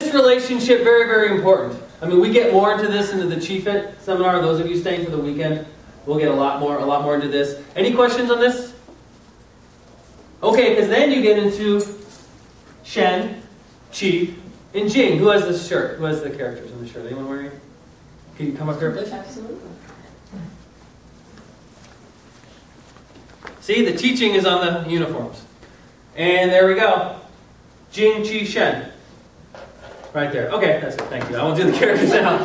this relationship, very, very important. I mean, we get more into this into the Chi-Fit seminar. Those of you staying for the weekend, we'll get a lot more into this. Any questions on this? Okay, because then you get into Shen, Qi, and Jing. Who has this shirt? Who has the characters in the shirt? Anyone wearing it? Can you come up here, please? Absolutely. See, the teaching is on the uniforms. And there we go. Jing, Qi, Shen. Right there. Okay, that's it. Thank you. I won't do the characters now.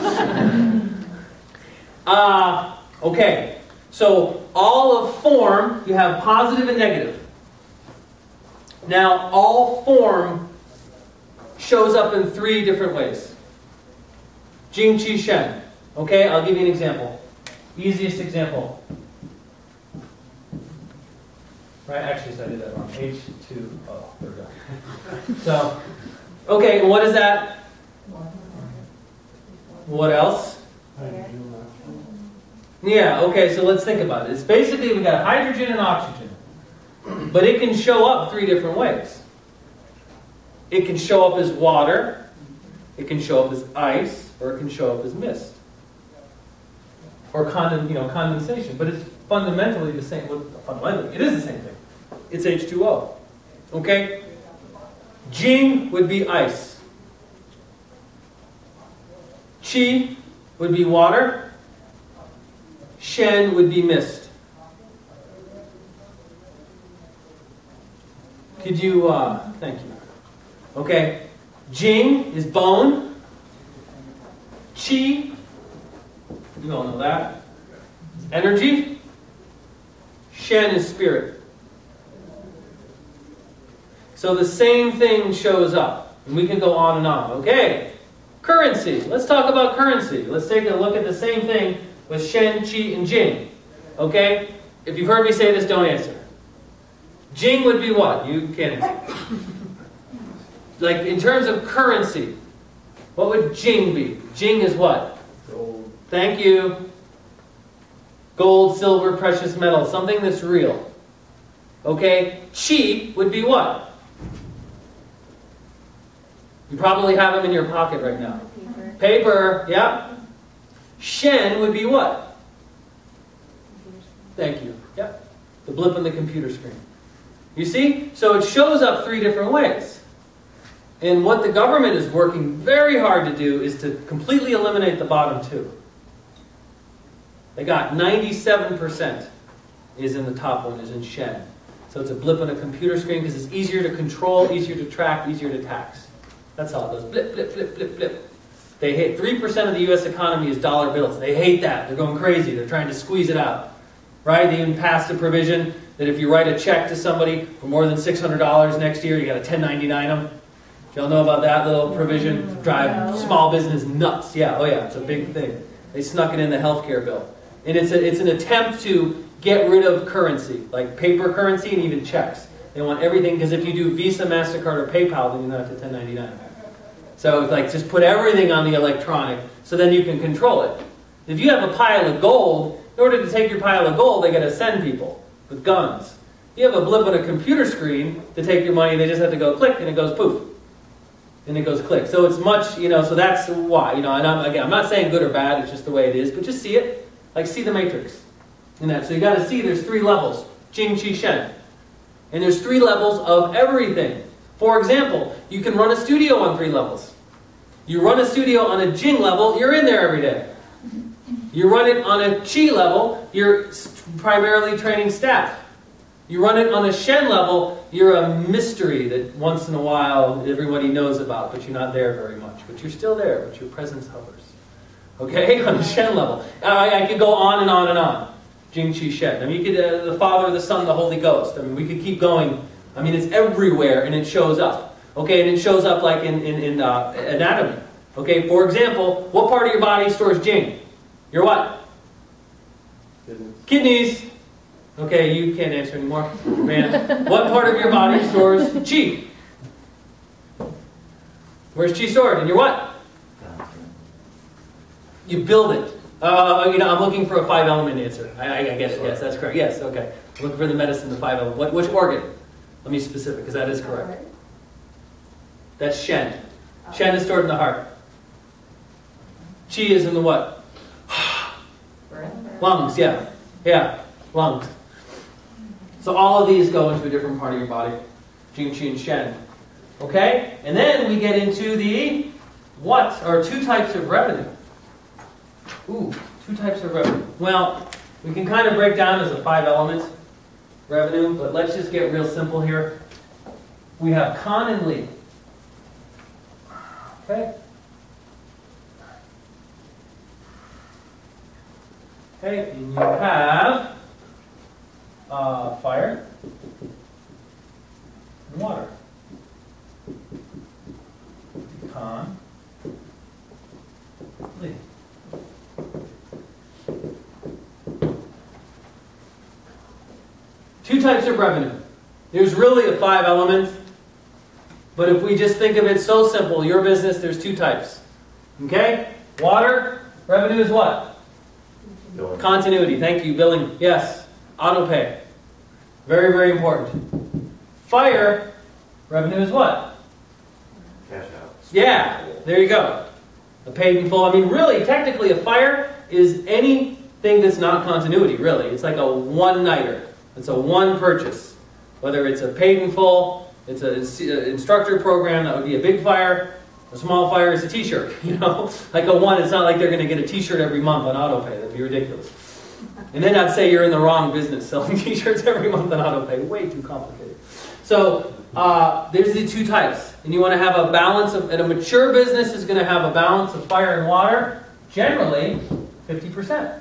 Okay. So, all of form, you have positive and negative. Now, all form shows up in 3 different ways. Jing, Qi, Shen. Okay, I'll give you an example. Easiest example. Right, actually, so I did that wrong. H2O. There we go. So, okay, what is that? What else? Yeah, okay, so let's think about it. It's basically, we've got hydrogen and oxygen. But it can show up 3 different ways. It can show up as water, it can show up as ice, or it can show up as mist. Or condensation. But it's fundamentally the same. Well, fundamentally, it is the same thing. It's H2O. Okay? Jing would be ice. Qi would be water. Shen would be mist. Could you, thank you. Okay. Jing is bone. Qi, you all know that. Energy. Shen is spirit. So the same thing shows up. And we can go on and on. Okay. Currency. Let's talk about currency. Let's take a look at the same thing with Shen, Qi, and Jing. Okay? If you've heard me say this, don't answer. Jing would be what? You can't answer. Like, in terms of currency, what would Jing be? Jing is what? Gold. Thank you. Gold, silver, precious metal. Something that's real. Okay? Qi would be what? You probably have them in your pocket right now. Paper. Paper, yeah. Shen would be what? Thank you. Yep. The blip on the computer screen. You see? So it shows up 3 different ways. And what the government is working very hard to do is to completely eliminate the bottom 2. They got 97% is in the top one, is in Shen. So it's a blip on a computer screen because it's easier to control, easier to track, easier to tax. That's how it goes. Blip, blip, blip, blip, blip. They hate 3% of the U.S. economy is dollar bills. They hate that. They're going crazy. They're trying to squeeze it out. Right? They even passed a provision that if you write a check to somebody for more than $600 next year, you got to 1099 them. Do y'all know about that little provision? Drive small business nuts. Yeah, oh yeah, it's a big thing. They snuck it in the healthcare bill. And it's an attempt to get rid of currency, like paper currency and even checks. They want everything, because if you do Visa, MasterCard, or PayPal, then you don't have to 1099. So it's like, just put everything on the electronic, so then you can control it. If you have a pile of gold, in order to take your pile of gold, they got to send people with guns. You have a blip on a computer screen to take your money, they just have to go click, and it goes poof. And it goes click. So it's much, so that's why, and I'm not saying good or bad, it's just the way it is, but just see it. Like, see the matrix in that. So you got to see there's 3 levels. Jing, Qi, Shen. And there's 3 levels of everything. For example, you can run a studio on 3 levels. You run a studio on a Jing level, you're in there every day. You run it on a Qi level, you're primarily training staff. You run it on a Shen level, you're a mystery that once in a while everybody knows about, but you're not there very much. But you're still there, but your presence hovers. Okay? On the Shen level. I could go on and on and on. Jing, Qi, Shen. I mean, you could, the Father, the Son, the Holy Ghost. I mean, we could keep going. I mean, it's everywhere, and it shows up. Okay? And it shows up like in anatomy. Okay? For example, what part of your body stores Jing? Your what? Kidneys. Okay, you can't answer anymore. Man. What part of your body stores Qi? Where's Qi stored? In your what? You build it. I'm looking for a 5-element answer. I guess, yes, that's correct. Yes, okay. I'm looking for the medicine, the 5-element. Which organ? Let me be specific, because that is correct. That's Shen. Shen is stored in the heart. Qi is in the what? Lungs, yeah. Yeah, lungs. So all of these go into a different part of your body. Jing, Qi, and Shen. Okay? And then we get into the what? Or two types of revenue. Ooh, two types of revenue. Well, we can kind of break down as a 5-element revenue, but let's just get real simple here. We have Kan and Li. Okay? Okay, and you have fire and water. Kan, Li. Two types of revenue. There's really a 5 elements, but if we just think of it so simple, your business, there's 2 types. Okay? Water, revenue is what? Billing. Continuity. Thank you. Billing. Yes. Auto pay. Very, very important. Fire, revenue is what? Cash out. Yeah. There you go. A paid in full. I mean, really, technically, a fire is anything that's not continuity, really. It's like a one-nighter. It's a one purchase. Whether it's a paid in full, it's an instructor program, that would be a big fire. A small fire is a t-shirt, you know? Like a one, it's not like they're going to get a t-shirt every month on auto pay. That'd be ridiculous. And then I'd say you're in the wrong business selling t-shirts every month on auto pay. Way too complicated. So there's the 2 types. And you want to have a balance of, and a mature business is going to have a balance of fire and water, generally 50%.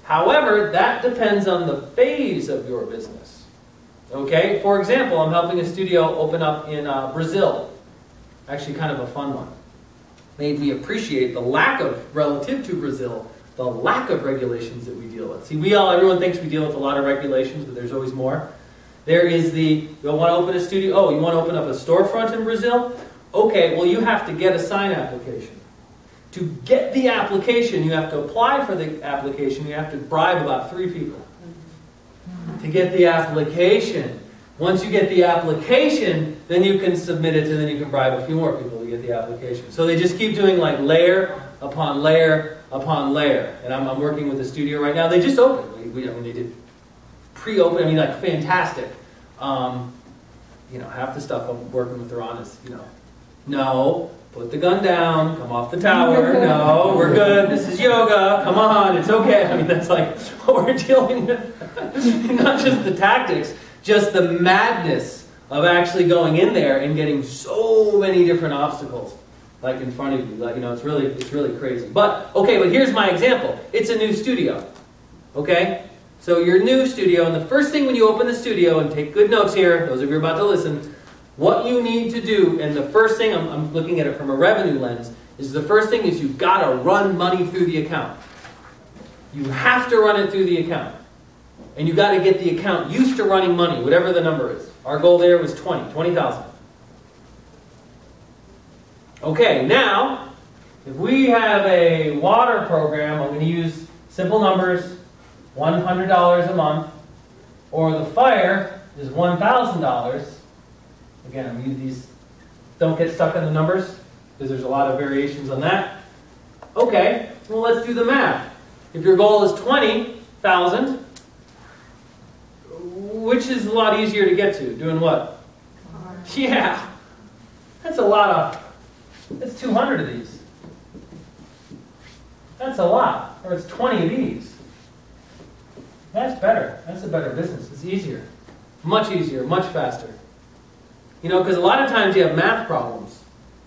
However, that depends on the phase of your business. Okay? For example, I'm helping a studio open up in Brazil. Actually, kind of a fun one. Made me appreciate the lack of, relative to Brazil, the lack of regulations that we deal with. See, everyone thinks we deal with a lot of regulations, but there's always more. There is you want to open a studio? Oh, you want to open up a storefront in Brazil? Okay, well, you have to get a sign application. To get the application, you have to apply for the application. You have to bribe about 3 people to get the application. Once you get the application, then you can submit it, and then you can bribe a few more people to get the application. So they just keep doing like layer upon layer upon layer. And I'm working with a studio right now. They just opened. They did pre-open. I mean, like fantastic. Half the stuff I'm working with her on is, no. Put the gun down, come off the tower, no, we're good, this is yoga, come on, it's okay. I mean, that's like what we're dealing with. Not just the tactics, just the madness of actually going in there and getting so many different obstacles like in front of you. Like, it's really crazy. But here's my example. It's a new studio. Okay? So your new studio, and the first thing when you open the studio, and take good notes here, those of you who are about to listen, what you need to do, and the first thing, I'm looking at it from a revenue lens, is the first thing is you've got to run money through the account. You have to run it through the account. And you've got to get the account used to running money, whatever the number is. Our goal there was 20,000. Okay, now, if we have a water program, I'm going to use simple numbers, $100 a month, or the fire is $1,000. Again, I'm using these, don't get stuck on the numbers, because there's a lot of variations on that. Okay, well, let's do the math. If your goal is 20,000, which is a lot easier to get to? Doing what? Yeah, that's 200 of these. That's a lot, or it's 20 of these. That's better. That's a better business. It's easier, much faster. Because a lot of times you have math problems.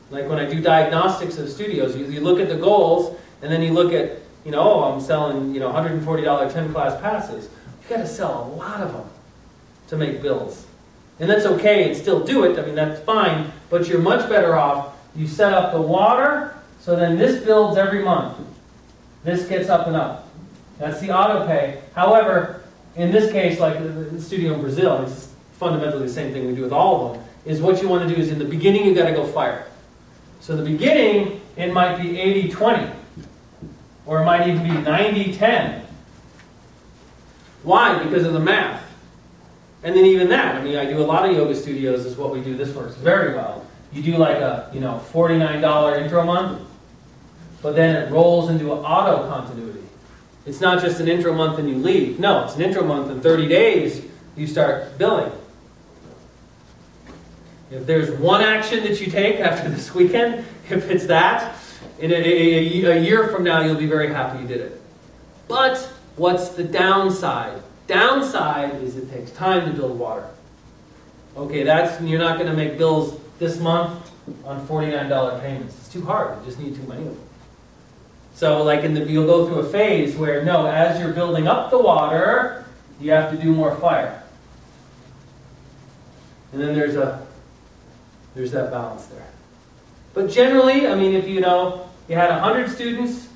Like when I do diagnostics of studios, you look at the goals, and then you look at, I'm selling, $140 10 class passes. You've got to sell a lot of them to make bills. And that's okay, and still do it. I mean, that's fine, but you're much better off. You set up the water, so then this builds every month. This gets up and up. That's the auto pay. However, in this case, like the studio in Brazil, it's fundamentally the same thing we do with all of them, is what you want to do is in the beginning you've got to go fire. So the beginning, it might be 80-20. Or it might even be 90-10. Why? Because of the math. And then even that, I do a lot of yoga studios, is what we do. This works very well. you do like a $49 intro month, but then it rolls into an auto continuity. It's not just an intro month and you leave. No, it's an intro month and 30 days you start billing. If there's one action that you take after this weekend, if it's that, in a year from now you'll be very happy you did it. But what's the downside? Downside is it takes time to build water. Okay, you're not going to make bills this month on $49 payments. It's too hard. You just need too many of them. So like you'll go through a phase where, no, as you're building up the water, you have to do more fire. And then there's that balance there. But generally, I mean, if you had 100 students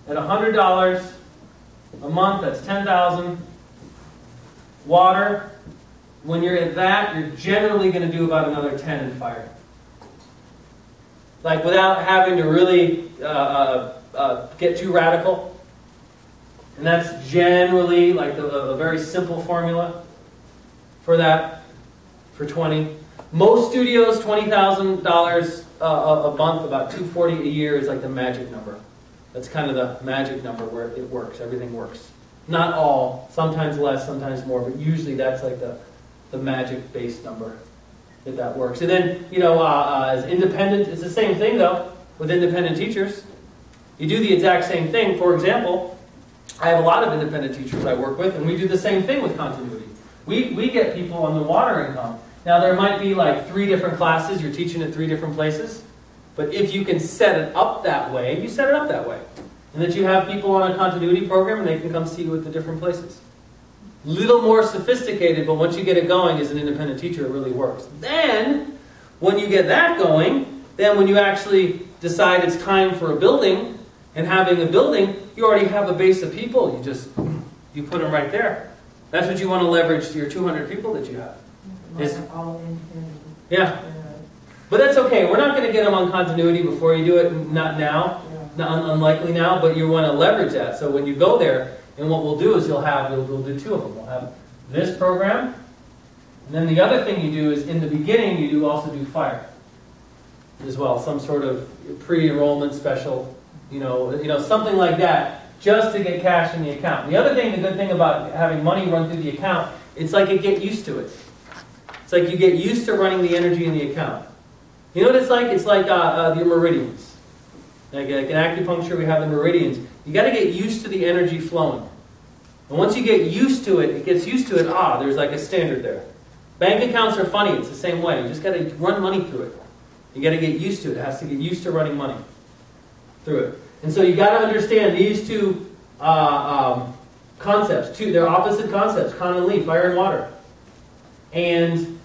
at $100 a month, that's $10,000. Water, when you're at that, you're generally going to do about another 10 in fire. Like without having to really get too radical. And that's generally like a very simple formula for that, for 20. Most studios, $20,000 a month, about $240 a year is like the magic number. That's kind of the magic number where it works. Everything works. Not all. Sometimes less, sometimes more. But usually that's like the magic base number that works. And then, as independent, it's the same thing though with independent teachers. You do the exact same thing. For example, I have a lot of independent teachers I work with, and we do the same thing with continuity. We get people on the water income. Now there might be like 3 different classes, you're teaching at 3 different places, but if you can set it up that way, you set it up that way. And that you have people on a continuity program and they can come see you at the different places. Little more sophisticated, but once you get it going as an independent teacher, it really works. Then, when you get that going, then when you actually decide it's time for a building, and having a building, you already have a base of people. You put them right there. That's what you want to leverage to your 200 people that you have. Yeah. But that's okay. We're not going to get them on continuity before you do it. Not now. Not unlikely now, but you want to leverage that. So when you go there, and what we'll do is we'll do 2 of them. We'll have this program, and then the other thing you do is in the beginning you also do fire as well, some sort of pre-enrollment special, something like that, just to get cash in the account. The other thing, the good thing about having money run through the account, it's like you get used to it. It's like you get used to running the energy in the account. You know what it's like? It's like your meridians. Like in acupuncture, we have the meridians. You got to get used to the energy flowing. And once you get used to it, there's like a standard there. Bank accounts are funny. It's the same way. You just got to run money through it. You got to get used to it. It has to get used to running money through it. And so you got to understand these 2 concepts. They're opposite concepts, con and li, fire and water. And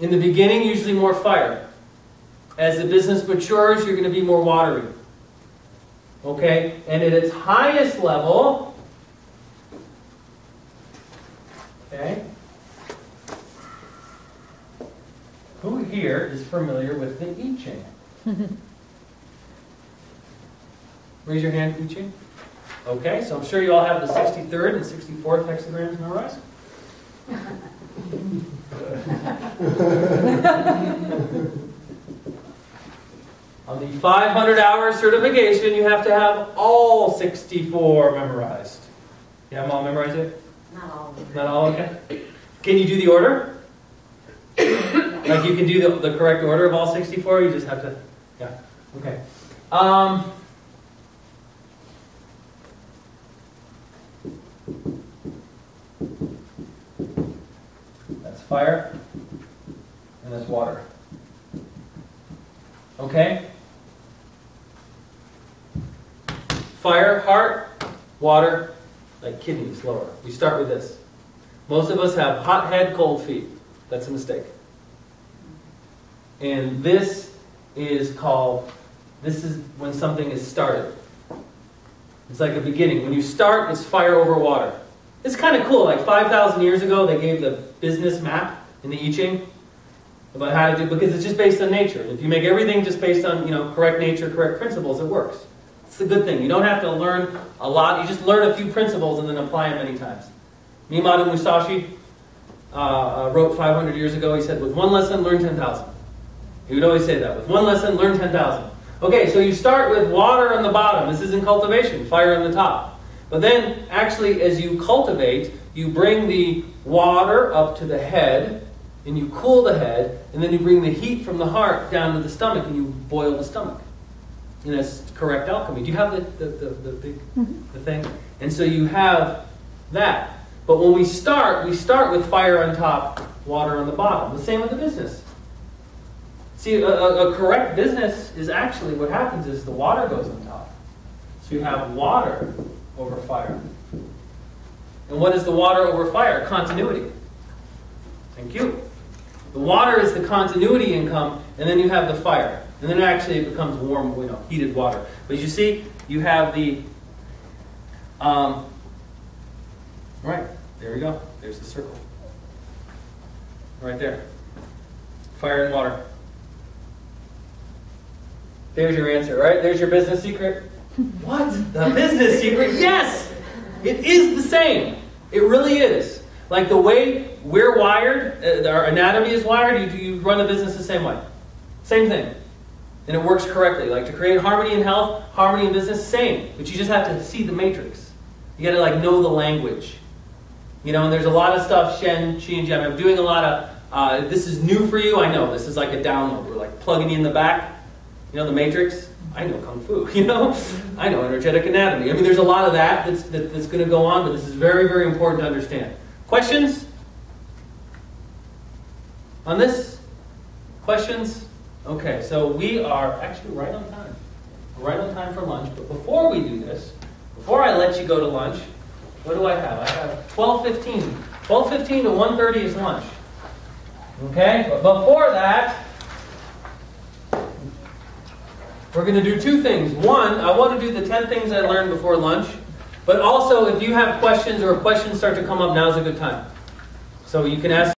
in the beginning, usually more fire. As the business matures, you're going to be more watery. Okay? And at its highest level, okay, who here is familiar with the I Ching? Raise your hand, I Ching. Okay, so I'm sure you all have the 63rd and 64th hexagrams memorized. On the 500-hour certification, you have to have all 64 memorized. You have them all memorized yet? Not all. Not all, okay. Can you do the order? Like you can do the correct order of all 64? You just have to, yeah, okay. That's fire, and that's water. Okay? Fire, heart, water, like kidneys, lower. We start with this. Most of us have hot head, cold feet. That's a mistake. And this is when something is started. It's like a beginning. When you start, it's fire over water. It's kind of cool. Like 5,000 years ago, they gave the business map in the I Ching about how to do, because it's just based on nature. If you make everything just based on, correct nature, correct principles, it works. It's a good thing. You don't have to learn a lot. You just learn a few principles and then apply them many times. Mimaru Musashi wrote 500 years ago, he said, with one lesson, learn 10,000. He would always say that. With one lesson, learn 10,000. Okay, so you start with water on the bottom. This is in cultivation, fire on the top. But then, actually, as you cultivate, you bring the water up to the head, and you cool the head, and then you bring the heat from the heart down to the stomach, and you boil the stomach. And that's correct alchemy. Do you have the thing? And so you have that. But when we start with fire on top, water on the bottom. The same with the business. See, a correct business is actually, what happens is the water goes on top. So you have water over fire. And what is the water over fire? Continuity. Thank you. The water is the continuity income, and then you have the fire. And then actually it becomes warm, heated water. But you see, you have the... right, there we go. There's the circle. Right there. Fire and water. There's your answer, right? There's your business secret. What? The business secret? Yes! It is the same. It really is. Like the way we're wired, our anatomy is wired, you run a business the same way. Same thing. And it works correctly. Like to create harmony in health, harmony in business, same. But you just have to see the matrix. You got to know the language. And there's a lot of stuff, Shen, Chi, and Jim. I'm doing a lot of, this is new for you, I know. This is like a download. We're like plugging you in the back. The matrix. I know Kung Fu, I know energetic anatomy. There's a lot of that that's going to go on, but this is very, very important to understand. Questions on this? Questions? Okay, so we are actually right on time. We're right on time for lunch, but before we do this, before I let you go to lunch, what do I have? I have 12:15. 12:15 to 1:30 is lunch. Okay, but before that, we're going to do two things. One, I want to do the 10 things I learned before lunch. But also, if you have questions or questions start to come up, now's a good time. So you can ask.